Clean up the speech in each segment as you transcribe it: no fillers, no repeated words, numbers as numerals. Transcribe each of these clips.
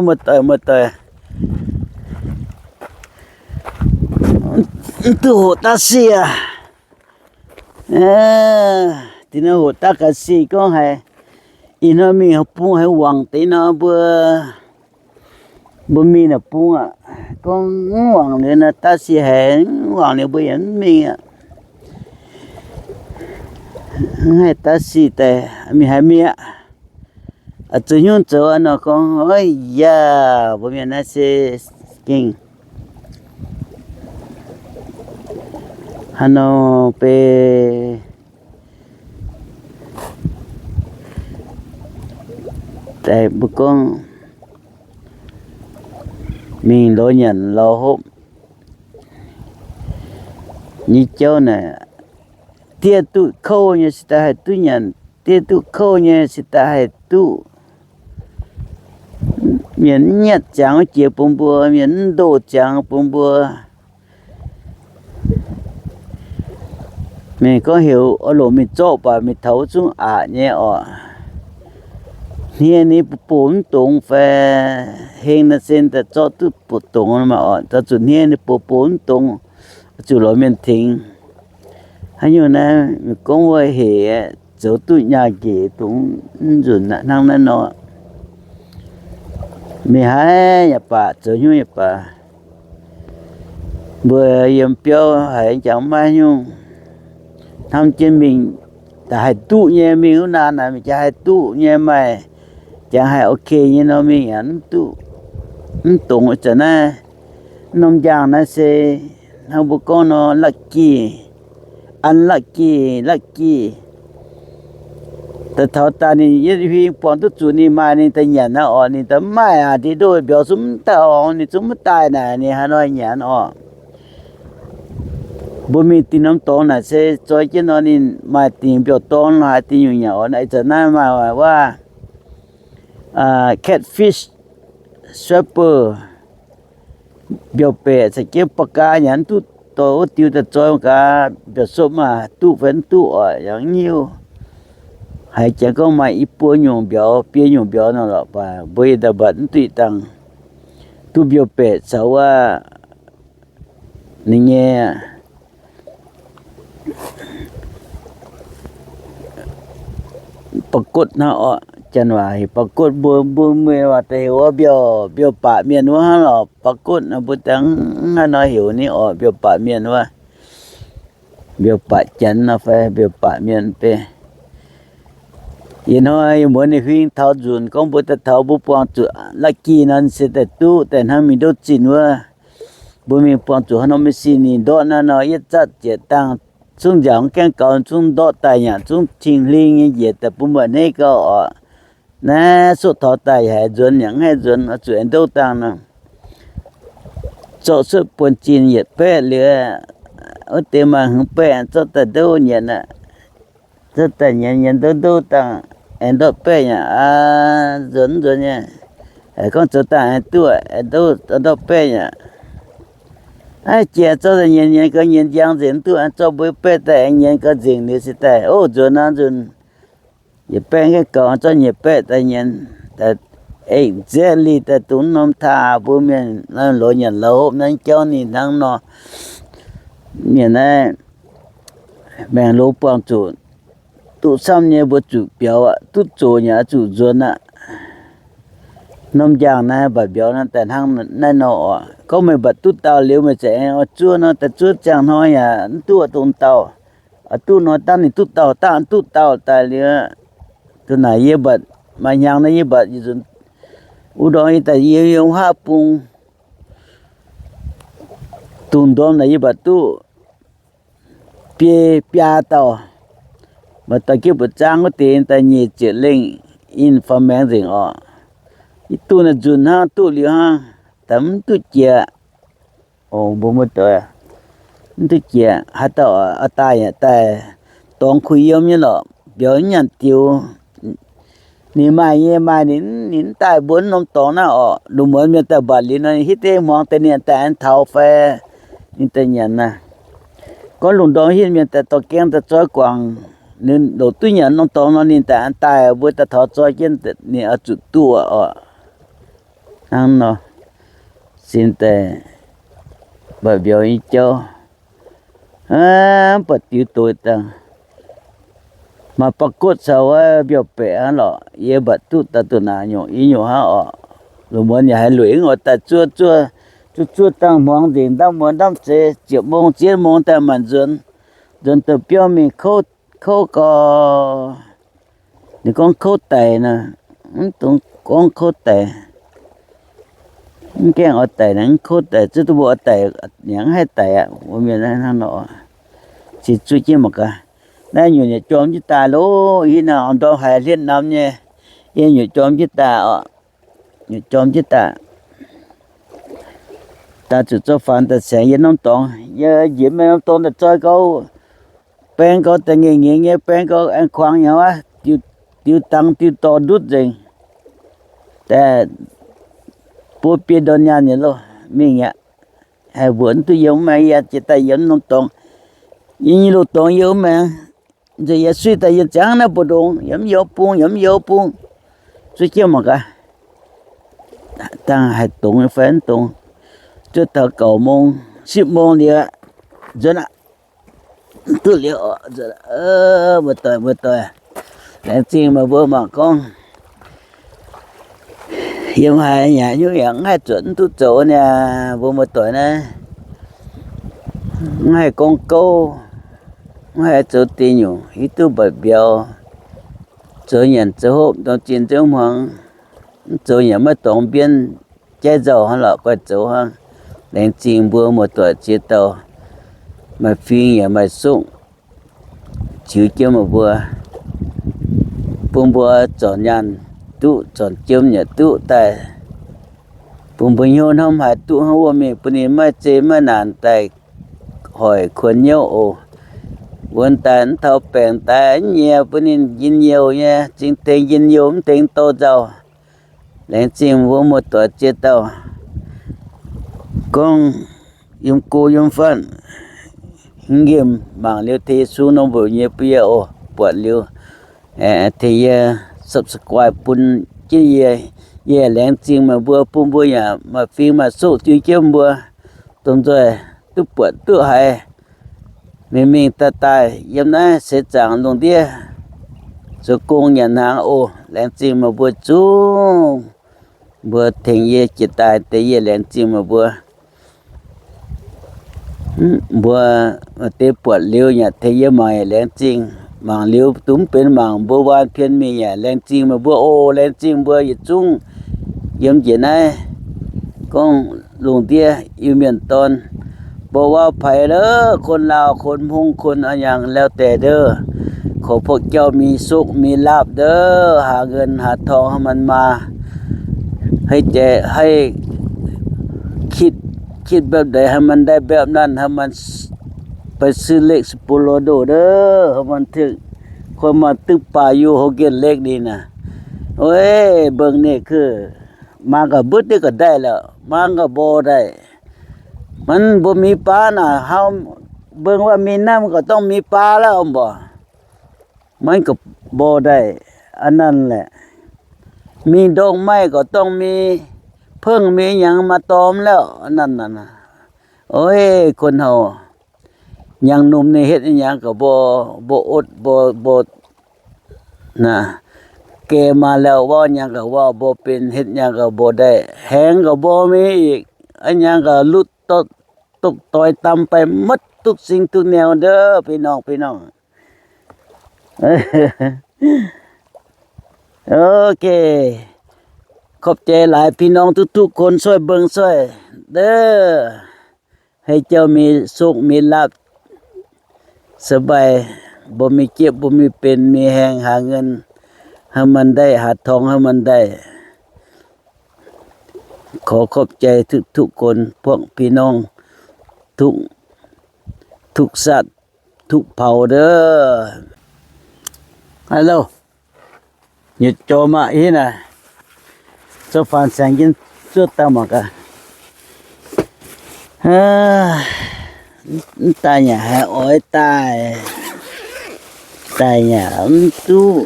một tờ từ hồ ta xìa thì nó hồ ta cả xì có hay nó mình học pung hay hoàng tí nó bữa mình là pung à con hoàng này là ta xì hay hoàng này bữa mình à hay ta xì tè mình hay mi à chỗ nhung chỗ nó con ơi ya bữa mình nó sẽ kinh Hano pe tại bữa con mình lo nhận lo hộp như châu này tia tu khâu như sẽ hay tu nhận tia tu khâu như sẽ hay tu miễn nhặt chẳng chia bông bùa miễn đồ chẳng bông bùa mình có hiểu ở lỗ mình cho và mình thấu xuống nhé hiện nay bốn tung phải hiện là sen ta cho tu bốn tung mà ta chuẩn hiện là bốn tung chủ lỗ mình thỉnh hay như này mình cũng会hệ chỗ tu nhà gì tung chuẩn năng năng nó mình hay nhà bà chỗ như nhà bà vừa yếm biểu hay chẳng mai nhung thăm trên mình ta hay tu nhé mình hôm nào này mình hay tu nhé mày chẳng hay ok như nó mình ăn tu tụng ở chỗ này nông giang nó sẽ không có con nó lucky ăn lucky ta tháo ta ni như khi bọn tôi chủ ni mai ni ta nhận nó ni ta mai thì đôi biểu súng tao ni súng tai này ni hà nội nhận bố mình tin năm tông là sẽ cho cái nó đi mà tìm biểu tông là tìm nhiều nhỏ này cho nên màว่าcatfish stripper biểu bể sẽ kiếm bạc cá nhắn tu tổ tiêu được cho cả biểu số mà tu vẫn tu ở giống nhiều hay chẳng có mà ít bữa nhung biểu nó là và bây giờ vẫn tùy tăng tu biểu bể sao ngheปรากฏนะจันว่าปรากฏบ่มื้อว่าแต่ว่าเบียวปะเมียนว่าหรอปรากฏนะบ่ตังนะหิวนี่เบียวปะเมียนว่าเบียวปะจันนะแฟเบียวปะเมียนเปยน้อยเหมือนในฟิงเท่าจุนของบ่ตะเท่าบ่ปองจุลักกี้นั้นสิแต่ตู้แต่ถ้ามีดจินว่าบ่มีปองจุเฮาไม่สินี่ดอนะเนาะยะจัดเจตังchúng giống cái con chúng đọ tài nhà chúng trình linh như vậyแต่ปุ่มnày có nè số thọ tài hay dồn những hay dồn ở chuyện đâu tăng nè cho sự buồn chín nhiệt bé lừa ở tiền mà hứng bé cho ta đâu nhận nè cho ta nhận đâu tăng em đó bé nhà dồn nha con cho ta tuổi đâu bé nhà姐做的年个年江人都按做不白的年个人的是的做那种也白个搞做也白的年的这里的都弄他不面那老人老那叫你当那面呢面老帮助都上年不主标都做呀主做那nông giang này bà biểu nó tại hang này nọ có mấy bật tút tàu liều mà sẽ chua nó tại chua chẳng nói tua tôm tàu tu nó tan thì tút tàu tại liều tu này ye bật mà nhang nó ye bật gì u đó tại ye yung ha pung tun đom này ye bật tu pia tàu mà tại kia bật trang có tiền tại nhị chuyện linh information gì itu na jun ha tu li ha tam tu chia bo mo to tu chia ha ta atai ta tong khui yom như lo biểu nhận tiêu ni mai nín tai bốn năm tong na du mo me ta ba li na hi te mong te ni ta an thau fe ni te nhận na có lùng đó hi me ta to keng ta choi quang nên đầu tư nhận năm tong nó ni ta an tai bo ta thọ choi chen ni a chu tu nang no xin tệ bởi biểu ý cho bật tiêu tôi ta mà bắt cốt sau biểu bẻ lọ ye bật tu ta tu na nhổ ý nhổ ha ọ rồi muốn nhà hay luyện ngồi ta chua tăng mong gì đang muốn đâm chế chiều mong chiếc mong ta mình dần từ biểu mình khâu có thì con khâu tệ nè tụng con khâu tệ cái ở tệ nó khâu tệ chứ tôi bộ tệ những hai tệ à của mình nó nọ chỉ chui chỉ một cái đây nhiều nhà chôm chứ ta lố ý nào ông đó hay liên năm nha nhiều chôm chứ ta nhiều chôm chứ ta chỉ cho phản ta sẽ yên nông tông giờ diễm nông tông là chơi câu bên câu ta nghe bên câu ăn khoang nhau á tiêu tăng tiêu to đút rồiแต่ปูเปียดอนยาเนี่ยโลมีเงี้ยให้วนตัวยมมาอย่าจะตายนตรงยิงโลตรงยมมาจะอย่าสุดแต่ยังจังนะบ่ดงยมยปุงสุดเกี่ยวมากะตั้งให้ตรงแฟนตรงจะถ้า9 โมง10 โมงเนี่ยจะน่ะตัวเลี้ยวจะบ่ต่อยแต่จริงมาบ่มาก้องnhưng mà nhà như vậy hai chuẩn tu chỗ nè vô một tuổi nè hai con câu hai chỗ tiền nhiều ít tu bảy biểu chỗ nhận chỗ hộp trong chiến chỗ hoàng chỗ nhà mới tổng biên trái dầu hay là quay chỗ ha đến chìm bữa một tuổi chia tàu mà phi nhà mà sụng chịu chưa một bữa buông bữa chọn nhàn tu chọn chôm nhà tu tại bùng bùng nhon không phải tu không qua mình bữa nay mà chế mà nản tại hỏi khuôn nhau ồ vốn tán thao bèn tai nhiều bữa nay nhìn nhiều nha chính tiền nhìn nhiều tiền to giàu lên chim vô một tuổi chia tàu con yếm cô yếm phân nghiêm bằng liêu thì xuống nông bự nhiều bây giờ ồ bọt liêu thì subscribe pun chi ye leng ching mà bua pum bua ya mà phim mà số tiêu chấm bua tông rồi tu bọt tu hay mình ta tai yếm na sẽ chẳng luôn dia số công nhà hàng ô leng ching mà bua chú bua thành ye chỉ tai te ye leng ching mà bua te bọt liêu nhà te ye mai leng ching mang liu túmเป็นmangบ่วานเพียนมีหยังแรงจริงมาบ่โอแรงจริงบ่อยู่จุงเยี่ยมเจนายกงลุงเตี้ยอยู่เมียนตอนบ่ว่าไผเด้อคนลาวคนพุงคนอะหยังแล้วแต่เด้อขอพวกเจ้ามีสุขมีลาภเด้อหาเงินหาทองให้มันมาให้คิดแบบใดให้มันได้แบบนั้นให้มันไปซื้อเลขสปูโลโดเด้อมันถึกคนมาตึกป่าอยู่เขาเก็บเลขดีนะโอ้ยเบิ่งนี่คือมาก็บึดนี่ก็ได้แล้วมาก็บ่ได้มันบ่มีปลาน่ะเฮาเบิ่งว่ามีน้ำก็ต้องมีปลาแล้วบ่มันก็บ่ได้อันนั้นแหละมีดอกไม้ก็ต้องมีเพิ่งมีหยังมาตอมแล้วอันนั้นน่ะโอ้ยคนเฮายังหนุ่มนี่เฮ็ดอีหยังก็บ่อดบ่นะแกมาแล้วว่าหยังก็ว่าบ่เป็นเฮ็ดหยังก็บ่ได้แหงก็บ่มีอีกอันหยังก็ลุดตกต่อยตำไปหมดทุกสิ่งทุกแนวเด้อพี่น้องโอเคขอบใจหลายพี่น้องทุกๆคนช่วยเบิ่งช่วยเด้อให้เจ้ามีสุขมีลาภสบายบ่มีเจ็บบ่มีเป็นมีแฮงหาเงินให้มันได้หาทองให้มันได้ขอขอบใจทุกคนพวกพี่น้องทุกสัตว์ทุกเผ่าเด้อฮัลโหลหยุดโจมาอีน่ะจะฟังเสียงยินสุดตามกะตายnhà ôi tài nhà tu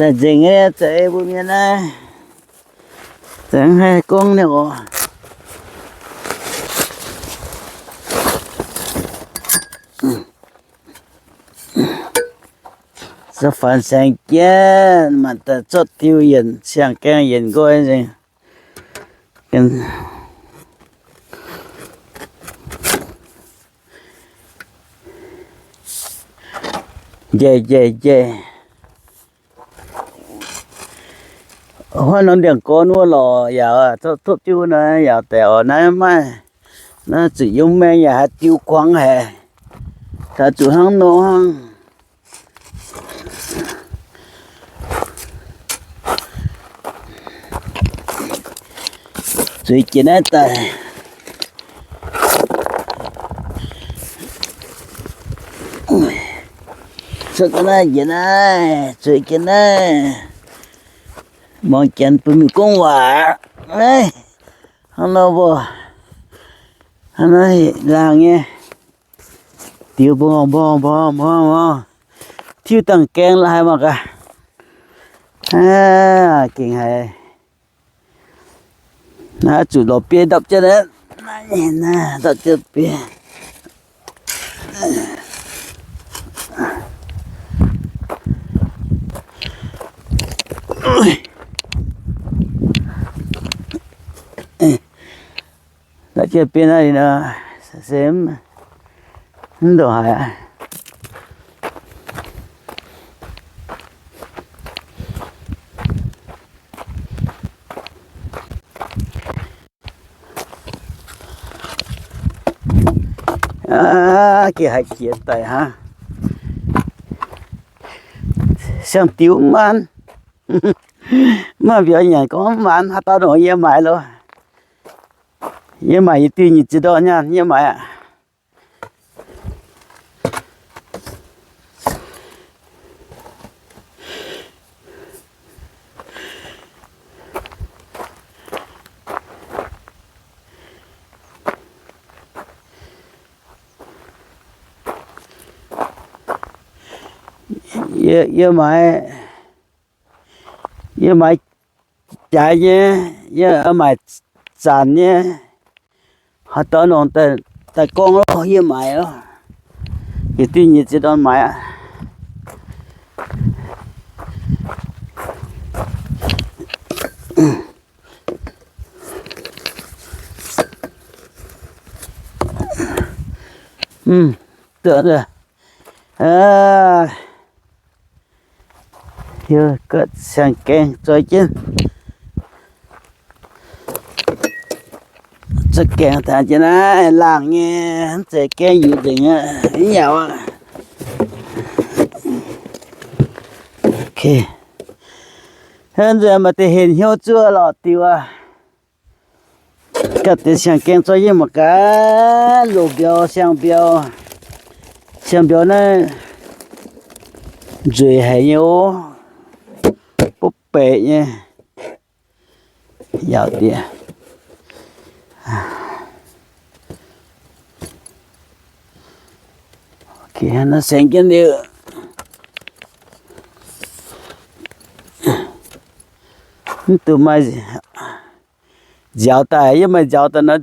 แต่จริงเนี่ยใจบุญเนี่ยนะแต่ให้กงเนี่ยก็จะฝันแสงแก่มันแต่จดทิวเย็นเสียงแกงเย็นก็จริงกันเย่hoa nó điện con mua lò giờ tốt chú nó giờ tèo nó mà nó sử dụng mẹ nhà tiêu khoáng hè ta chủ hàng nó hàng suy chỉ nét tài sao cái này vậy này suy cái này mong chân tụi mình con quả đấy hắn đâu vô hắn nói là nghe tiêu bò tiêu tầng keng lại mà cả kinh hay nó chủ đồ bia đập cho đấy nè đập cho bia đã chơi bên này nó xem đồ hả kia hay kia tay ha xem tiêu man mà bây giờ có man hả tao nói em mày luôn em mày tuy nhiên chỉ đó nha em mày ạ em mày chạy nhé em mày sàn nhé họ tới nón tại con nó hiếm mày đó thì tuy nhiên chỉ đón mày ạ tưởng rồi chưa cất sang keng rồi chứ sẽ keng thà chứ nó làng nghe sẽ keng dự định á nhiều á ok hiện giờ mà thì hiện hiệu chưa lọt tiêu à cất thì sang keng rồi chứ mà cá lục biểu sang biểu này rồi hay nhiều búp bê nha giàu tiền ok nó xem cái điều tụi mày giàu tài nhưng mà giàu tài nó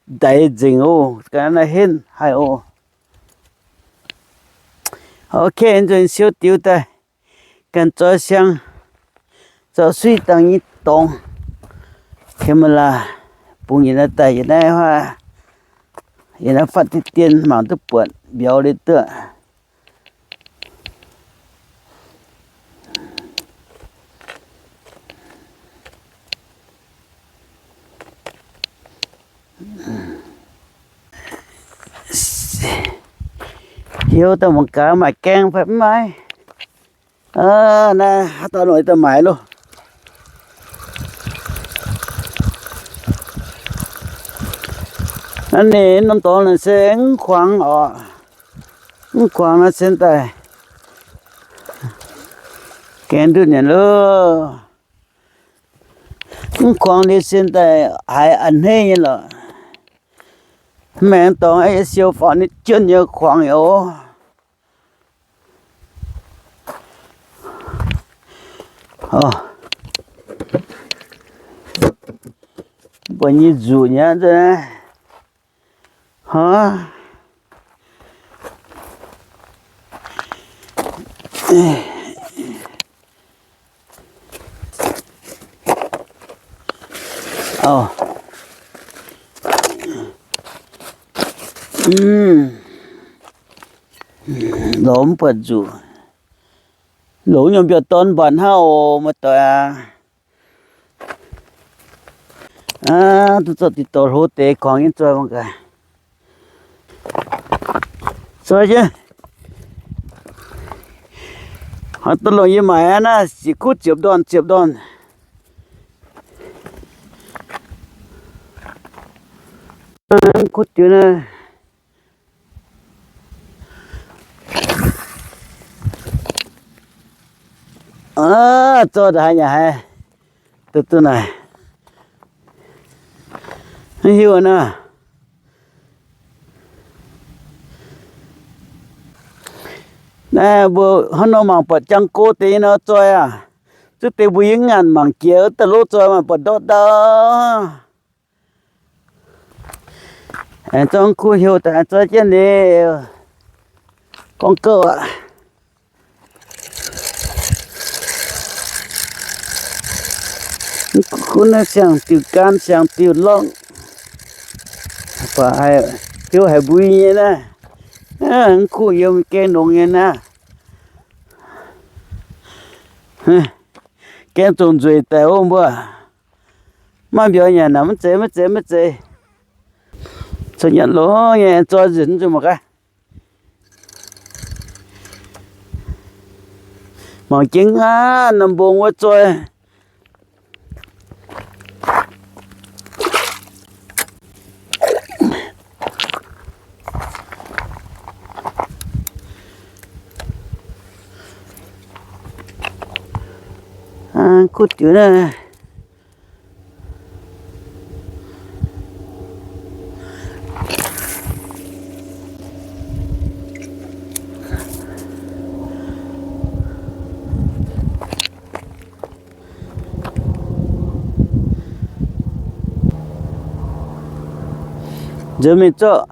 đầy dình ô cái này hết hay ô ok rồi siêu tiêu tài cần cho sang cho suy tăng nhất tông khi mà là bùng nhìn là tài này hoa nhìn là phát tiền mạng tức bận biểu lên tựa hiểu tao một cá mà keng phải mai nè tao nói tao mãi luôn anh này nó to là sẽ khoáng khoáng nó sẽ tại kén được nhận luôn khoáng đi sẽ tại ai ăn hết như là mẹ to ấy siêu phản đi chân như khoáng yếu 哦，把你煮呢这，哈，哦，ล้มเปิดอยู่หลงยังเปียต้นบ้านเฮามาต่อตัวติดต่อโหเตของยังจอยมันก็สวยจ้ะหาตลอดยังมานะสิคุดเจ็บดอนคุดอยู่นะ做的还还都呢，很有呢。那不很多忙不讲过的呢做啊，这得不应按忙叫的路做嘛不到的。trong khu hiệu tại cho trên này con cơ ạ khu nó sang tiêu can sang tiêu lông phải tiêu hay bùi như nè khu hiệu cái nông như nè cái trồng dồi tại ôm bữa mà biểu nhà nó mất chế cho nhận lỗ nghe cho dính cho một cái mà chính nằm buồn quá chơi cút chữ này giờ mình cho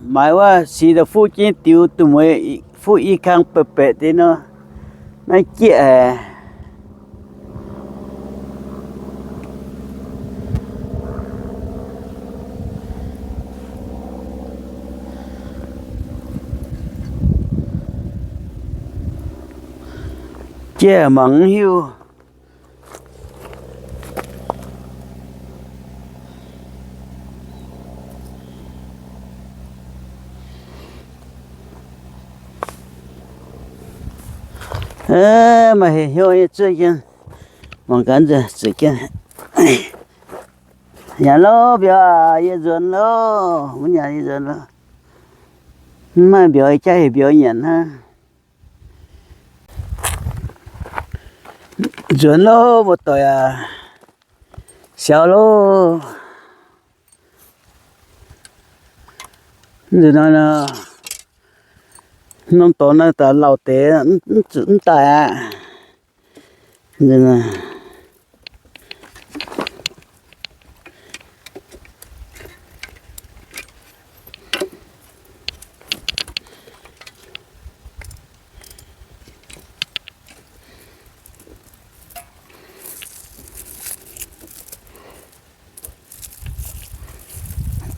mãiว่าสี的附近丢都没附一康白白的呢那姐姐忙哟mà hiểu chuyện chuyện mong cần gì sự kiện nhà lo biểu ye dần lo muốn nhà ye dần lo mà biểu chạy biểu nhận ha dần lo một tuổi xéo lo rồi nó nông tổ nó ta lao tế chúng ta nên là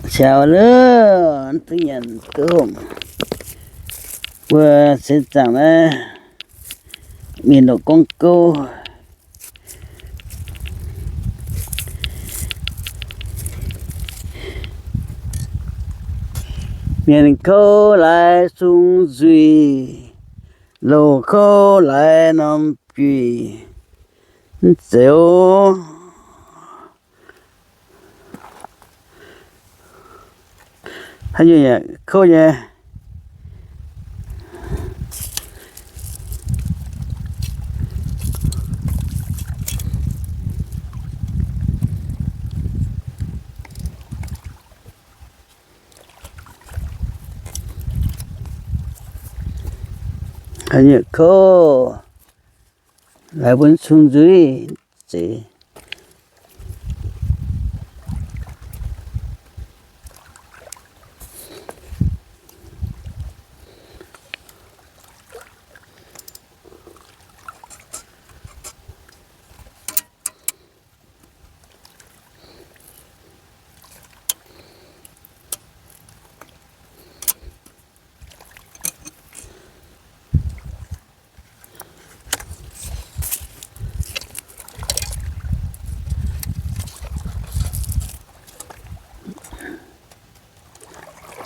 chào nữa tự nhiên cơm vừa sẽ chẳng là miền độ con cô miền cô lại sung duy lô cô lại nằm quỳ dẻo hay như vậy cô nhỉ hay như cô 来文冲水这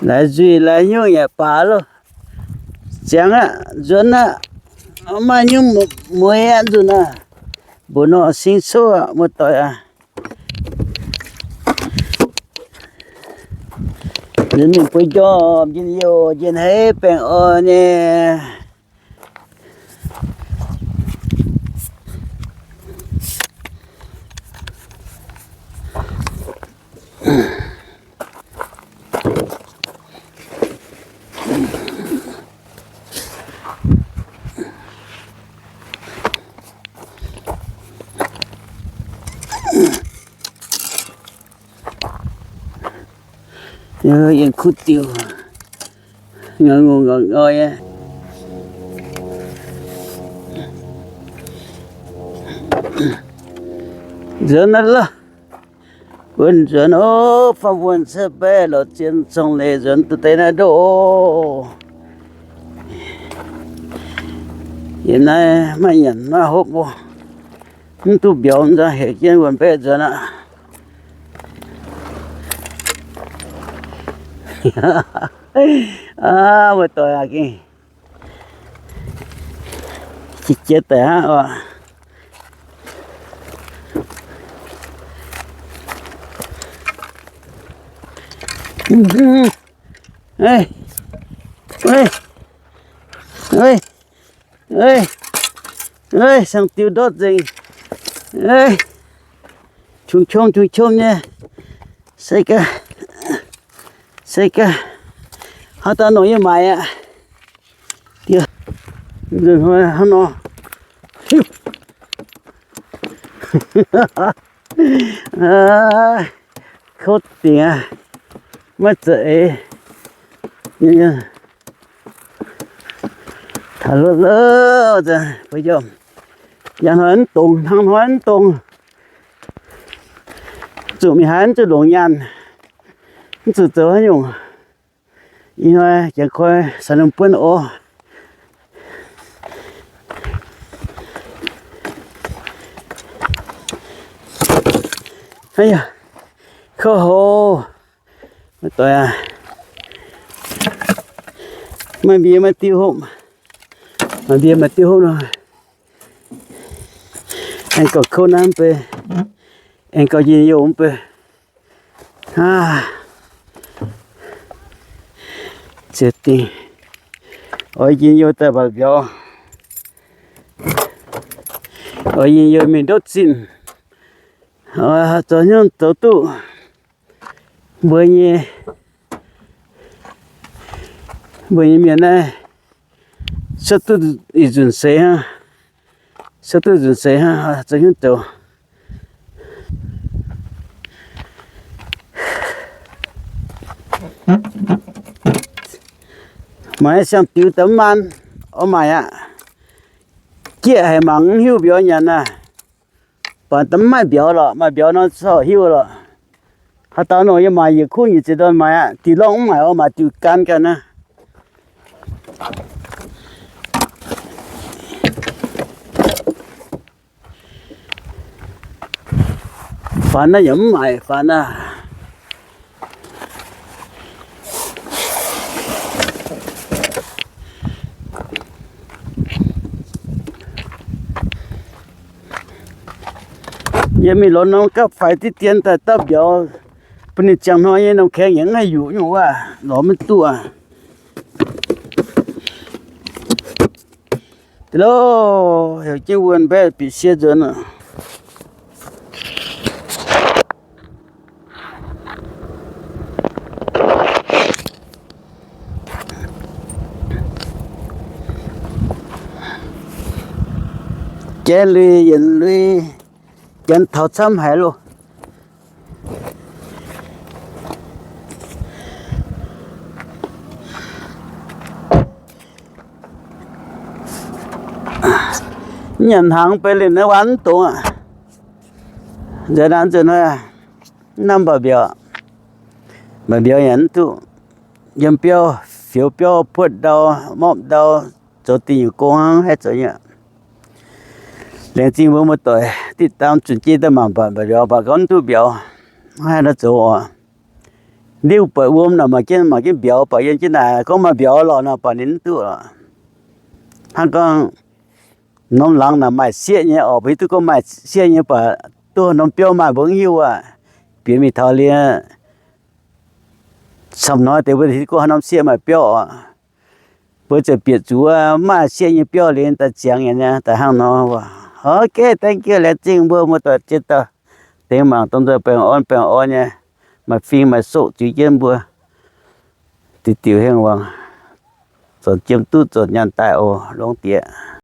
来水来用也罢了，讲啊，人啊，我们用么样子呢？不能新手啊，么多呀。人民不叫，人有人黑变恶呢。Yang kutiu ngồi á giờ nó là quân giờ nó phong quân sẽ bé là chiến trong lề dân từ đây nó đổ hiện nay mấy nhận nó hộp vô tu biểu ra hệ chiến quân bé giờ nó một tuổi à kì chị chết té à ê ê ê ê ê sang tiêu đốt gì ê chung nha xây cả ta nói với mày ạ kìa rồi thôi hắn nó khốt tiền mất dậy nhưng thả lỡ rồi bây giờ nhà hắn tùng thằng hắn tùng chủ mình hắn cho đồ nhàn tự tớ dùng因为这块才能搬哦。哎呀，可好，对啊，mà bia mà tiêu hộp, mà bia mà tiêu hộp rồi, anh có khôn ăn bê, anh có gì dùng bê, chết đi, ở gì vô ta bảo béo, ở gì vô mình đốt xin, cho nhân tổ tụ, bữa nhé miền này, sao tôi dừng xe ha, sao tôi dừng xe ha, cho nhân tổ. Mày sang tiêu tấm man, ô mày ạ, kia hay mắng hiu biểu nhận à, bản tấm mày biểu rồi, mày biểu nó sợ hiu rồi, họ tao nói với mày gì khu gì chỉ đó mày ạ, thì long mày ô mày tiêu can cái nè, phản nó giống mày phản à. Giờ mình lo nó cấp phải tí tiền ta tập giờ bên này chẳng nói nó khen những ngày dụ nhau à lo mình tua thì lo hiểu chứ quên bé bị xe rồi nữa chế lui dân thầu xăm hải luôn nhận hàngไปเลยนะวันตัวgiờ đang nói năm bà biểu演tu dân biểu phiếu biểu phút đầu mọc đầu cho tiền công ăn hết rồi nhá连政府冇对ติดตามจุดที่ได้มาbà bà con tu biểu hay là chỗ nếu bà uống nào mà cái biểu bà yên chứ này có mà biểu lò nào bà nín tu hắn con nông lăng là mày xe nhé ở bên tôi có mày xe nhé bà tôi nông biểu mày vẫn yêu biểu mi thao liền xong nói thì bây giờ có nông xe mày biểu bây giờ biệt chú mà xe nhé biểu liền ta chẳng nhé ta hàng nó ok thank you let's sing bữa một tuần chết ta tiếng mà tôi giờ bèn on nha mà phim mà sốt chỉ trên bữa thì tiểu hẹn hoàng rồi chiếm tút rồi nhận tại ô long tiệt